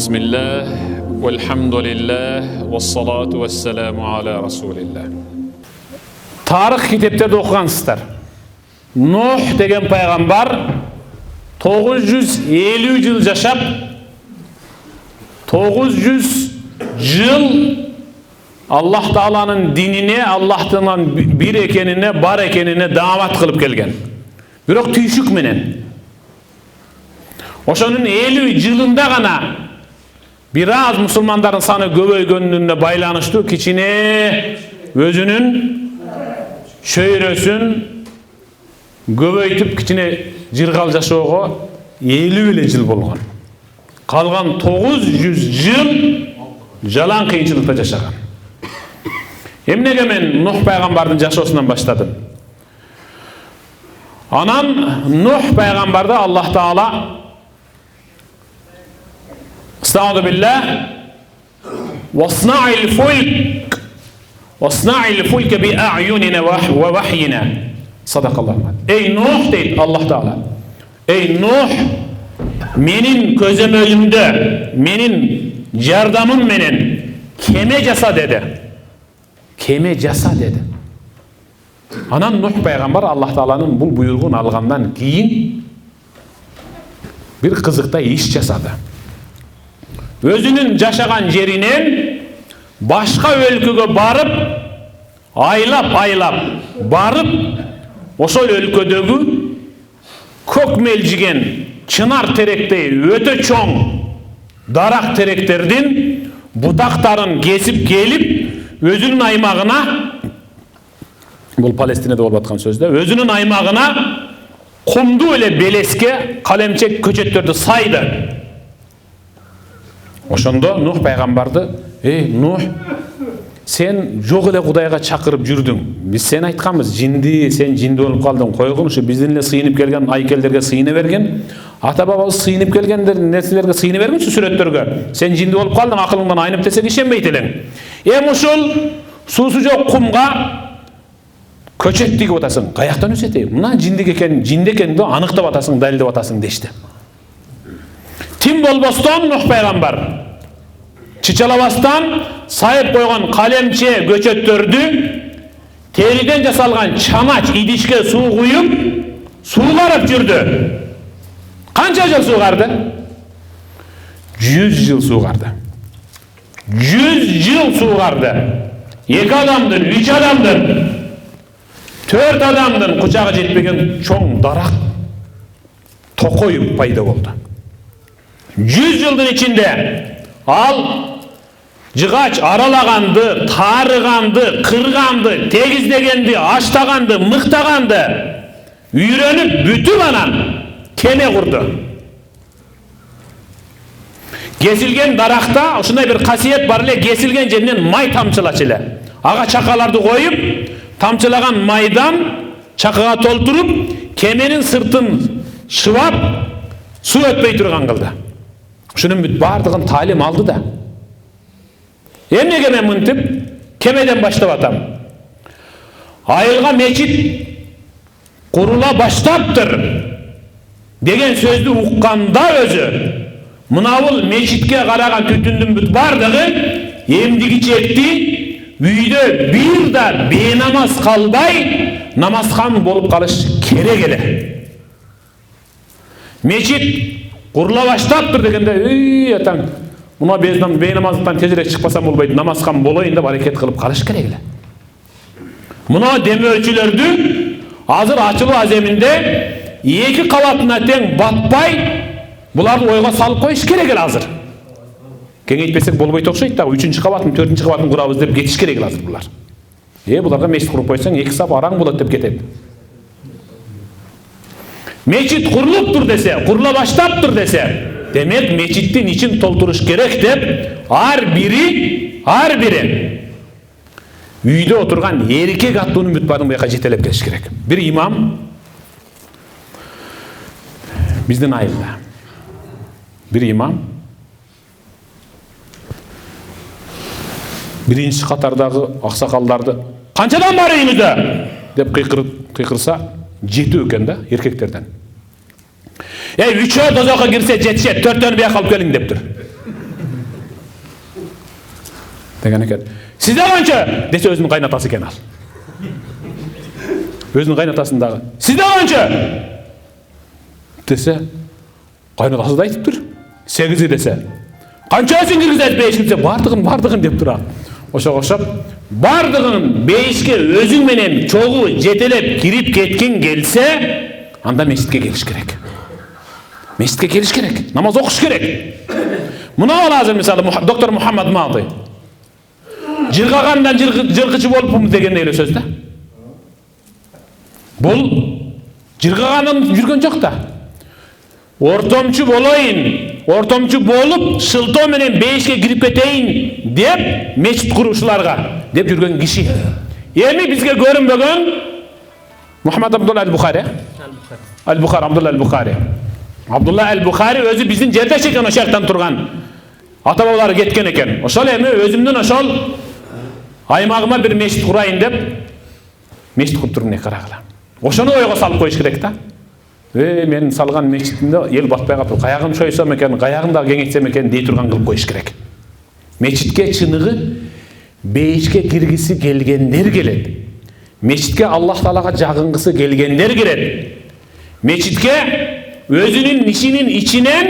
Bismillah, velhamdülillah, vessalatu vesselamu ala Rasulillah. Tarih kitaplarda okugansızlar. Nuh degen paygambar 950 yıl yaşap 900 yıl Allah Taala'nın dinine, Allah'tan bir ekenine, bar ekenine davet kılıp gelgen. Bирок tüyüşük menen. Oşonun 50 yılında gana biraz musulmanların sanı göböygönlüğüne baylanıştı. Kiçine özünün şöyrösün göböйтүп kiçine jırgal jaşoого 50 yıl bolgan. Kalgan 900 yıl jalan kıyınçılıkta jaşagan. Emnege men Nuh paygambardın jaşoosundan başladım. Anan Nuh paygambarda Allah Taala Estağfurullah billah Vasna'il fulk bi a'yunina ve vahyina. Sadakallahu. Ey Nuh deydi Allah Taala. Ey Nuh, menin közömölümde, menin yardamım menen keme jasa dedi. Keme jasa dedi. Anan Nuh peygamber Allah Taala'nın bu buyruğun algandan keyin bir kızıkta iş jasadı. Özünün jaşagan jerinden başka өлkөгө barıp aylap barıp oşol өлkөdөгü kökmeljigen çınar terektey öte çoң darak terekтердин butактарын kesip gelip özünün aymağına, bu Palestina'da olup atkan sözde, özünün aymağına kumdu öyle beleske kalemçek köçetlerdi saydı. Oşonda Nuh peygambardı, ey Nuh, sen yok ele Kudayga çakırıp жүрдүң. Biz sen aytkanбыз, jindi, sen jindi olup kaldың, koygun şu bizimle sıyınıp gelgen aykellerge sıyını vergen, ata babamız sıyınıp gelgenler nerselerge sıyını vergen şu süretlerge. Sen jindi olup kaldың, akılыңdan aynıp desek işenbeyt eleň. Uşul susu jok kumga köçet digip atasың. Kayaktan ösete? Mına jindi eken de anıktap atasың, dalildep atasың deşti. Tim bolboston Nuh peygambar çiçalabastan sayıp koygan kalemçe göçöttürdü, teriden jasalgan çamaç idişke su kuyup suğarıp жүрdü. Kança yıl suğardı? 100 yıl suğardı. 100 yıl suğardı. 2 adamdın, 3 adamdın, 4 adamdın kucağı jetpegen çoң darak tokoyup payda oldu. 100 yıldın içinde al jıgaç aralagandı, tarıgandı, kırgandı, tegizlegendi, aştagandı, mıktagandı, үйрөнүp бүтüp anan keme kurdu. Kesilgen darakta uşunday bir kasiyet bar ele, kesilgen jerinden may tamçılaç ele. Aga çakalardı koyup, tamçılagan maydan çakaga tolturup, kemenin sırtın şıvap, su ötpey turgan kıldı. Şunun bardığın talim aldı da. Emnege men mıntip kemeden başlap atam. Ayılga meçit kurula başlaptır degen sözdü ukkanda özü mınavul meçitke karagan tütündün büt bardığı emdigi çekti үйdө bir da benamaz kalbay namazkan bolup kalış kerek ele. Meçit kurula başlaptır degende ey atan buna beynamazlıktan tezirek çıkmasam bolbaydı, namazkan boloyun da hareket kılıp kalış kerek ele. Buna demi ölçülördü hazır açılı azeminde 2 kavatına teң batpay bulardı oyga salıp koyuş kerek ele hazır. Kengeytpesek bolbayt okşойт da 3-cü kavatın 4-cü kavatın kurabız dep geçiş kerek ele hazır bular. Bularga meçit kurup koysaң 2 sap araң bolat dep ketedi. Meçit kuruluptur dese, kurula başlaptır dese, demek meçittin için tolturuş gerek dep har biri үйdө oturgan erkek attığının mütbadın bu jetelep keliş gerek. Bir imam bizden ayıldı. Bir imam birinci katardağı aksakallardı kançadan var үйünüzde dep kıykırsa 7 öken da erkeklerden. 3'e dozoqa girse jetişet, 4'tönü bir kalıp gelin deptir. деген екен. Сізде қанша десе өзінің қайнатасы екен ал. Өзінің қайнатасындағы сізде қанша десе қайнатасы да айтып тұр. 8 десе қаншасын кіргізеді бейішке десе бардығын деп тұра. Ошоға ұқсап бардығын бейішке өзің менен чогуу жетелеп кирип кеткен келсе, анда мешітке келіш керек. Мешітке келіш керек, намаз оқыш керек. Мына азыр мысалы доктор Мухаммад Мады жырғағандан жырғычы болыппын деген эле сөз да. Бұл жырғағандан жүрген жоқ та. Ортомчу болайын, ортомчу болып шылтоо менен бейишке кирип кетейин деп мешит курушуларга деп жүрген киши. Эми бизге көрүнбөгөн Мухаммад Абдулла аль-Бухари. Абдулла аль-Бухари. Абдулла аль-Бухари өзү биздин жердеш экен, ошол жактан турган. Ата бабалары кеткен экен. Ошол эми өзүмдүн ошол аймагыма бир мешит курайын деп мешит куруп турган карагыла. Ошону ойго салып коюш керек да. Мен салган мешитимде ел батпай калып, каягым шойсом экен, каягым да кеңейтсем экен дей турган кылып коюш керек. Мешитке чыныгы бейишке киргиси келгендер келет. Мешитке Аллах Таалага жагынгысы келгендер келет. Мешитке өзүнүн ишинин ичинен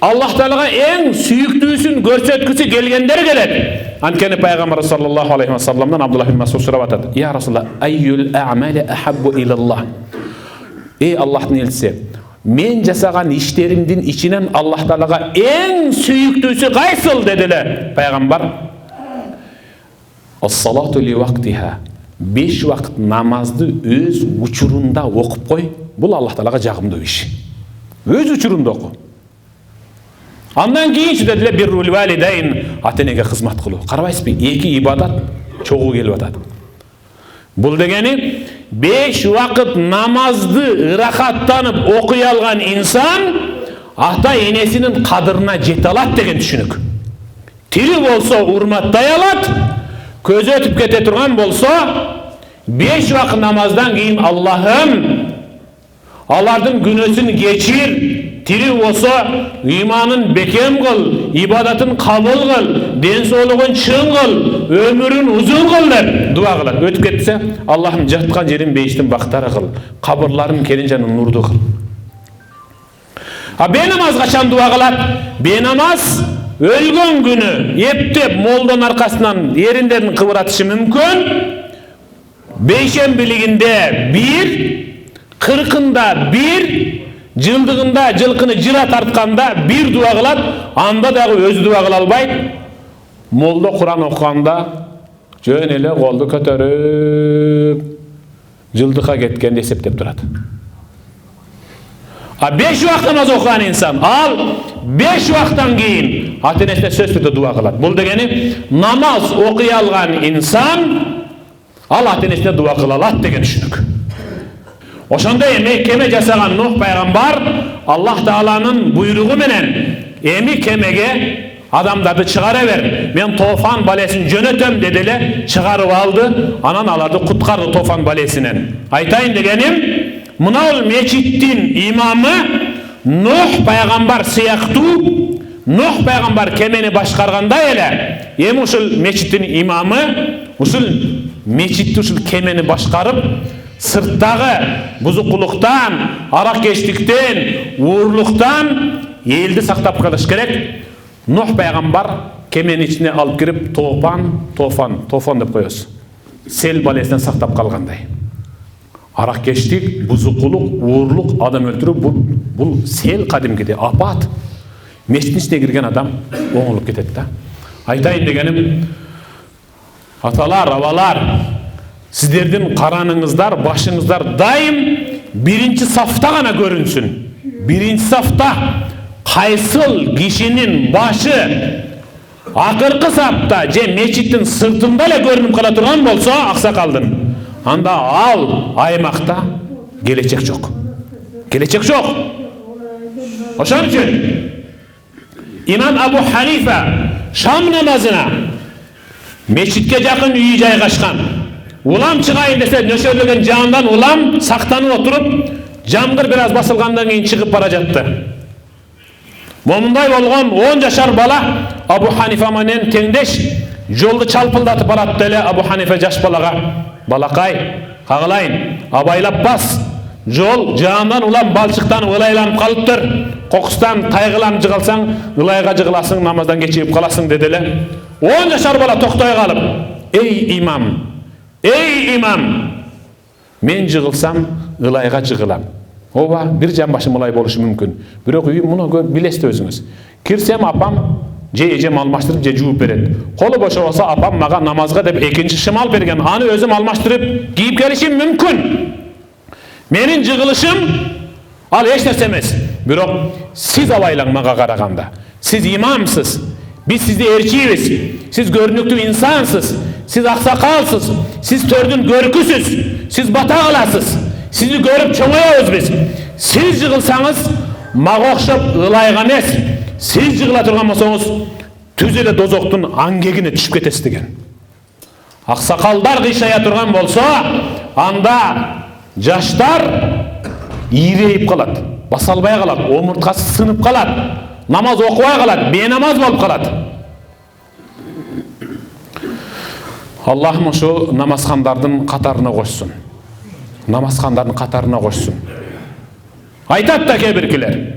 Аллах Таалага эң сүйүктүүсүн көрсөткүсү келгендер келет. Анткени пайгамбар саллаллаху алейхи ва салламдан Абдуллах ибн Масуд сурап атат. Я Расулаллах, айюл а'мали ахаббу илаллах. Ey Allah'ın elçisi, men жасаган иштеримдин ичинен Аллах Таалага эң сүйүктүүсү кайсыл dediler пайгамбар. As-salatu li waqtiha. 5 вакыт намазды өз учурунда окуп кой. Бул Аллах Таалага жагымдуу иш. Өз учурунда оку. Андан кийинчи dediler биррул валидейн, ата-энеге кызмат кылуу. Карабайсызбы, 2 ибадат чогуу келип атат. Бул дегени 5 вакыт намазды ырахаттанып окуй алган инсан ата-энесинин кадырына жете алат деген түшүнүк. Тили болсо урматтай алат, көзү өтүп кете турган болсо 5 вакыт намаздан кийин Аллахым алардын күнөөсүн кечир, тiri болсо ыйманын бекем кыл, ибадатын кабыл кыл, ден соолугун чың кыл, өмүрүн узун кыл деп дуа кылат. Өтүп кетсе, Аллахым жаткан жерин бейиштин бактары кыл, кабырларын келинжанын нурду кыл. А бейнамаз качан дуа кылат? Бейнамаз өлгөн күнү эптеп молдон аркасынан эриндерин кыбыратышы мүмкүн. Бейшембилигинде 1, 40-ында 1, жылдыгында жылкыны жыра тартканда 1 дуа кылат, анда дагы өзү дуа кыла албайт. Молдо Куран окуганда жөн эле колду көтөрүп жылдыкка кеткенди эсептеп турат. А 5 вакыт намаз окуган инсан, ал 5 вакыттан кийин ата-энесине сөзсүз түрдө дуа кылат. Бул дегени намаз окуй алган инсан ал ата-энесине дуа кыла алат деген түшүнүк. Ошондой эми кеме жасаган Нух пайгамбар Аллах Тааланын буйругу менен эми кемеге адамдарды чыгара бер, мен Тофан балесин жөнөтөм деди эле, чыгарып алды, анан аларды куткарды Тофан балесинен. Айтайын дегеним, мына мечиттин имамы Нух пайгамбар сыяктуу, Нух пайгамбар кемени башкаргандай эле, эми ушул мечиттин имамы ушул мечитти ушул кемени башкарып, сырттагы бузукулуктан, аракечтиктен, уурлуктан элди сактап калыш керек. Нух пайгамбар кеменин ичине алып кирип Тофан деп коёсуз. Сел балесинен сактап калгандай. Аракечтик, бузукулук, уурлук, адам өлтүрүү бул сел кадимкиде апат. Мечиттин ичине кирген адам оңолуп кетет да. Айтайын дегеним, аталар, абалар, сиздердин караныңыздар, башыңыздар дайым биринчи сафта гана көрүнсүн. Биринчи сафта кайсыл кишинин башы акыркы сафта же мечиттин сыртында эле көрүнүп кала турган болсо, аксакалдын, анда ал аймакта келечек жок. Келечек жок. Ошон үчүн имам Абу Ханифа шам намазына мечитке жакын үйү жайгашкан. Улам чыгайын десе, нөшөрлөгөн жандан улам сактанып отуруп, жамгыр бир аз басылгандан кийин чыгып бара жатты. Момундай болгон 10 жашар бала Абу Ханифа менен теңдеш Жолду чалпылдатып барат деле Абу Ханифа жаш балага: "Балакай, кагылайын, абайлап бас. Жол жаандан улам балчыктан ылайланып калыптыр. Кокустан кайгыланып жыгылсаң, ылайга жыгыласың, намаздан кечигип каласың" деди эле. 10 жашар бала токтой калып: "Эй имам, мен жыгылсам, ылайга жыгылам. Ооба, бир жамбашым ылай болушу мүмкүн. Бирок үйүм муну көр, билесиз өзүңүз. Кирсем апам же эжем алмаштырып же жууп берет. Колу бош болсо апам мага намазга деп экинчи шымал берген. Аны өзүм алмаштырып кийип келишим мүмкүн. Менин жыгылышым ал эч нерсе эмес. Бирок сиз абайлаң мага караганда. Сиз имамсыз. Биз сизди ээрчийбиз. Сиз көрүнүктүү инсансыз. Сиз аксакалсыз. Сиз төрдүн көркүсүз. Сиз бата кыласыз. Сизди көрүп чоңоебиз биз. Сиз жыгылсаңыз мага окшоп ылайга эмес. Сиз жыгыла турган болсоңуз түз эле дозоктун аңгегине түшүп кетесиз" деген. Аксакалдар кыйшая турган болсо, анда жаштар ийрейип калат, баса албай калат, омурткасы сынып калат, намаз окубай калат, бейнамаз болуп калат. Аллахым ошо намазхандардын катарына кошсун. Намазхандардын катарына кошсун. Айтат да кээ биркилер: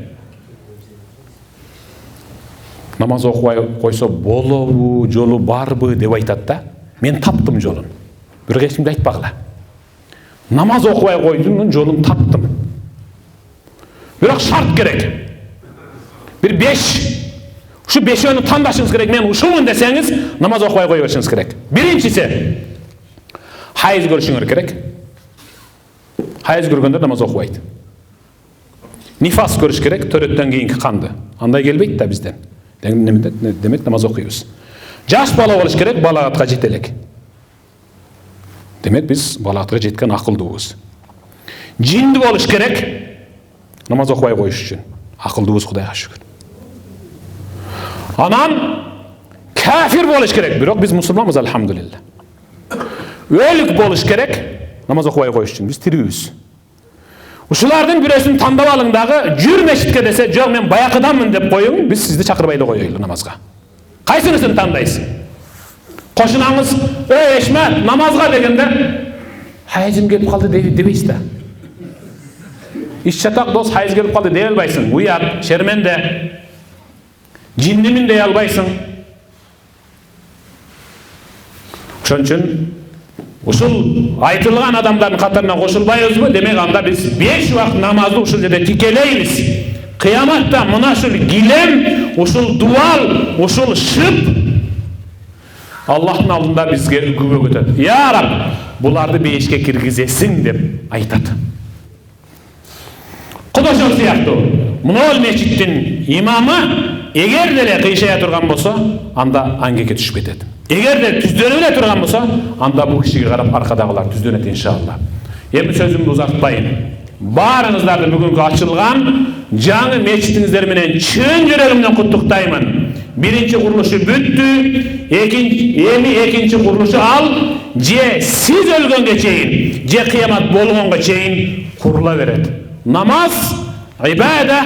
намаз окубай койсо болобу, жолу барбы деп айтат да. Мен таптым жолун. Бирок эч кимге айтпагыла. Намаз окубай койдум, жолун таптым. Бирок шарт керек. Бир 5. Ушу 5-өөнү тандашыңыз керек. Мен ушумун десеңиз, намаз окубай кое беришиңиз керек. Биринчиси, хайыз көрүшүңөр керек. Хайыз көргөндөр намаз окубайт. Нифас көрүш керек, төрөттөн кийинки канды. Андай келбейт да бизден. Демек намаз окуйбуз. Жаш бала болуш керек, балагатка жете элек. Демек биз балагатка жеткен акылдуубуз. Жинди болуш керек, намаз окубай коюш үчүн. Акылдуубуз, Кудайга шүгүр. Анан кафир болуш керек, бирок биз мусулманбыз, алхамдулилла. Өлүк болуш керек, намаз окубай коюш үчүн. Биз тирүүбүз. Ушулардын бирөөсүн тандап алың дагы, жүр мешитке десе, "Жок, мен баякыданмын" деп коюң, биз сизди чакырбай эле коелу намазга. Кайсынысын тандайсыз? Кошунаңыз: "Эй, Эшмат, намазга" дегенде, "Хайызым келип калды" дебейсиз да. Иш чатак дос, хайыз келип калды дей албайсың. Уят, шерменде. Жиндимин дей албайсың. Ошон үчүн ушул айтылган адамдардын катарына кошулбайбызбы? Демек анда биз 5 убакыт намазды ушул жерде тикелейбиз. Кыяматта мына ушул килем, ушул дуал, ушул шып Аллахтын алдында бизге күбө өтөт. "Я Раб, буларды бейишке киргизесиң" деп айтат. Кудай ошол сыяктуу мынол мечиттин имамы эгер деле кыйшая турган болсо, анда аңгекке түшүп кетет. Эгер деле түздөнүп эле турган болсо, анда бул кишиге карап аркадагылар түздөнөт иншалла. Эми сөзүмдү узартпайын. Баарыңыздарды бүгүнкү ачылган жаңы мечитиңиздер менен чын жүрөгүмдөн куттуктаймын. Биринчи курулушу бүттү, экинчи курулушу ал же сиз өлгөнгө чейин, же кыямат болгонго чейин курула берет. Намаз, ибада,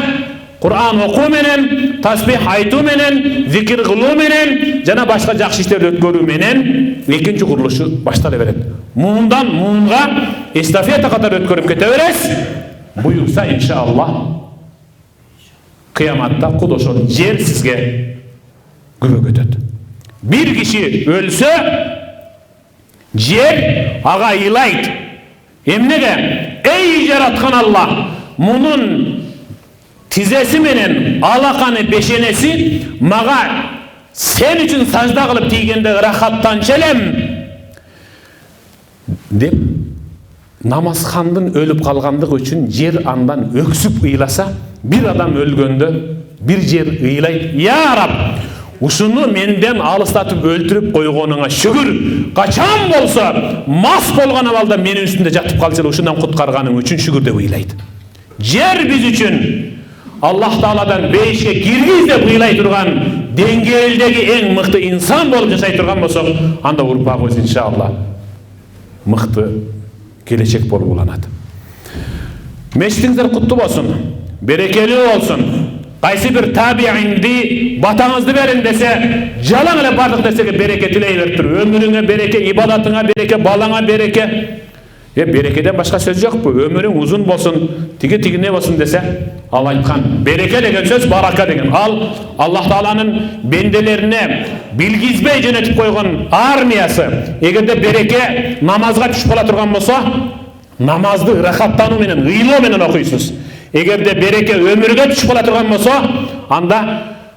Kur'an oku menen, tasbih aytуу менен, zikir кылуу менен, жана башка жакшы иштерди өткөрүү менен экинчи курулушу баштала берет. Муундан муунга эстафета катары өткөрүп кете бересиз. Буюрса иншаллах кыяматта Куд ошол жер сизге күбө өтөт. Бир киши өлсө, жер ага ыйлайт. Эмнеге? Эй жараткан Аллах, мунун тизеси менен алаканы бешенеси мага сен үчүн сажда кылып тийгенде рахаттанчу элем деп намазхандын өлүп калгандыгы үчүн жер андан өксүп ыйласа, бир адам өлгөндө бир жер ыйлайт: "Я Раб, ушуну менден алыстатып өлтүрүп койгонуңа шүгүр. Качан болсо мас болгон абалда менин үстүндө жатып калса, ушундан куткарганың үчүн шүгүр" деп ыйлайт. Жер биз үчүн Аллах Тааладан бейишке киргиз деп ыйлай турган деңгээлдеги эң мыкты инсан болуп жашай турган болсок, анда урпагыбыз иншалла мыкты келечек болуп уланат. Мешитиңиздер куттуу болсун, берекелүү болсун. Qaysi bir tabi'indi batağınızdı verin dese, jalan ele bardık desege bereke tileybertir. Ömrüne bereke, ibadatına bereke, balana bereke. Berekeden başka söz yok bu. Ömrün uzun bolsun, tigi ne bolsun dese, Allah aytkan. Bereke degen söz baraka degen. Allah Taala'nın bendelerine bilgizbey jönetip koygan armiyası. Egerde bereke namazga түшүп кала турган болсо, namazды ырахаттануу менен, ыйлоо менен окуйсуз. Эгерде береке өмүргө түшүп кала турган болсо, анда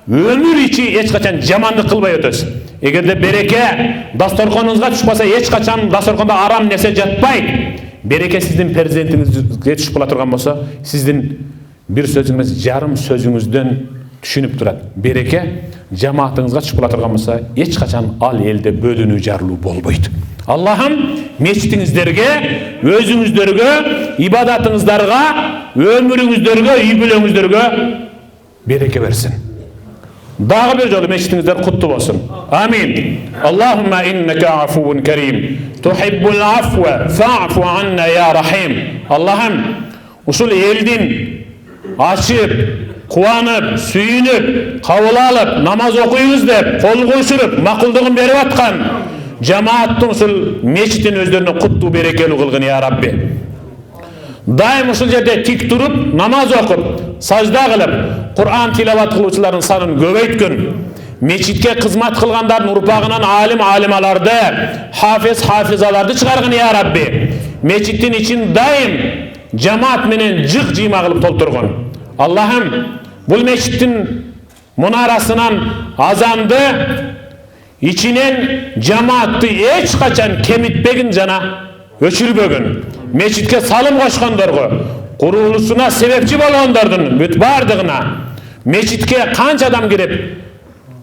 өмүр ичи эч качан жамандык кылбай өтөсүз. Эгерде береке дасторконуңузга түшүп калса, эч качан дасторкондо арам нерсе жатпайт. Береке сиздин перзентиңизге түшүп кала турган болсо, сиздин бир сөзүңүз жарым сөзүңүздөн түшүнүп турат. Береке жамаатыңызга түшүп кала турган болсо, эч качан ал элде бөлүнүү жарылуу болбойт. Allah'ım mescitinizlerge, özünüzlerge, ibadetinizdарға, ömrünüzlerge, üybülüğünüzlerge bereke versin. Dağı bir jolu mescitinizler kutlu olsun. Amin. Allahümme inneke afuvun kerim. Tuhibbul afve fa'fu anna ya rahim. Allah'ım usul eldin açıp, kuanıp, suyunup, kavul alıp, namaz okuyunuz dep, kol koşurup, makuldığın beri atkan Cemaattın usul meçitin özlerine kutlu berekeli kılgın ya Rabbi. Daim usul yerde tik durup, namaz okup, sajda kılıp, Kur'an tilavat kılıçların sanın göbeytkün. Meçitke kızmat kılganların urpağınan alimalarda, hafizalarda çıkargın ya Rabbi. Meçitin için daim cemaat menen cık cima kılıp tolturgun. Allah'ım bu meçitin munarasından azandı, İçinen cemaatты eç kaçan kemitbegin jana öçülbөгün. Meçitke salım koşkandorgo, kurulusuna sebepçi bolgondordун бүт бардыгына. Meçitke kança adam girip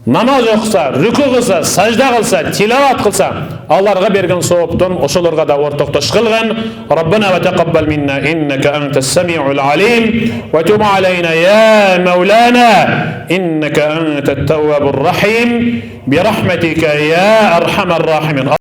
namaz okusa, rükû kılsa, sajda kılsa, tilavat kılsa, Allah'a bergen soğuptun, oşolorga da ortaktaş kılgın. Rabbena ve teqabbal minna inneke entes semi'ul alim ve tub aleyna ya Mevlana inneke entet tevvabur rahim bi rahmetike ya erhamer rahimin.